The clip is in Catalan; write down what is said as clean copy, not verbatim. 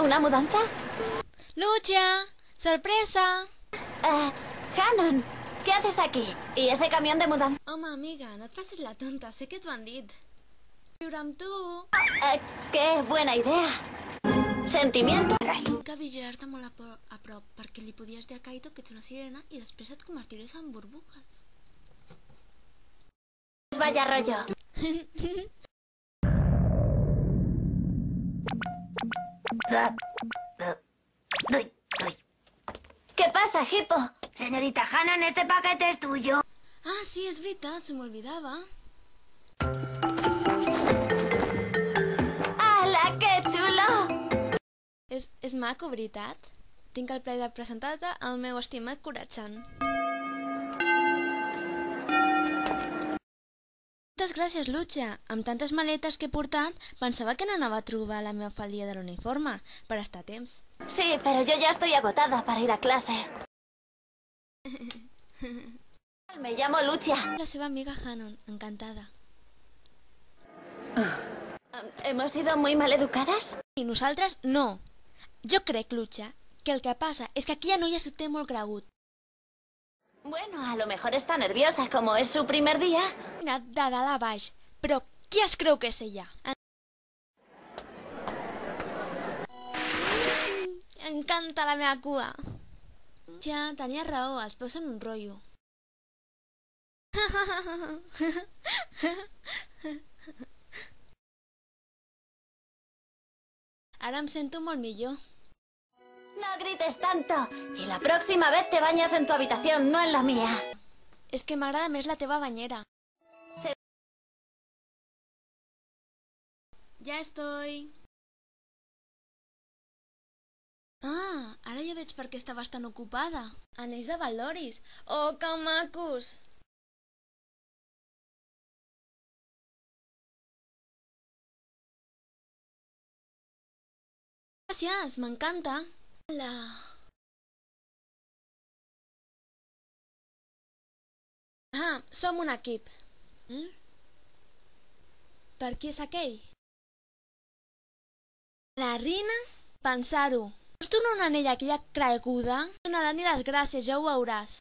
¿Una mudanza? ¡Lucha! ¡Sorpresa! Hannon, ¿qué haces aquí? ¿Y ese camión de mudanza? Home, amiga, no et facis la tonta, sé que t'ho han dit. Viure amb tu... ¡Qué buena idea! Sentimiento. Tinc que vigilar-te molt a prop, perquè li podies dir a Kaito que ets una sirena i després et convertiries en burbujas. Vaya rollo. ¿Qué pasa, Hippo? Señorita Hannon, este paquete es tuyo. Ah, sí, és veritat, se m'olvidava. ¡Hala, qué chulo! És maco, veritat? Tinc el plaer de presentar-te al meu estimat Kura-chan. Moltes gràcies, Lucha. Amb tantes maletes que he portat, pensava que no anava a trobar la meva faldilla de l'uniforme, per estar a temps. Sí, pero yo ya estoy agotada para ir a clase. Me llamo Lucia. La seva amiga Hannon, encantada. ¿Hemos sido muy mal educadas? I nosaltres no. Jo crec, Lucha, que el que passa és que aquella noia s'ho té molt cregut. Bueno, a lo mejor está nerviosa, como es su primer día. Mira, de dalt a baix. Però qui es creu que és ella? Encanta la meva cua. Ja, tenia raó, els peus són un rotllo. Ara em sento molt millor. No grites tanto. Y la próxima vez te bañas en tu habitación, no en la mía. És que m'agrada més la teva banyera. Sí. Ja estoy. Ah, ara ja veig per què estaves tan ocupada. Anells de Valoris. Oh, que macos! Gràcies, m'encanta. Hola. Ah, som un equip. Per qui és aquell? La Rina? Pensar-ho. Us dono un anell a aquella creguda? No donarà ni les gràcies, ja ho veuràs.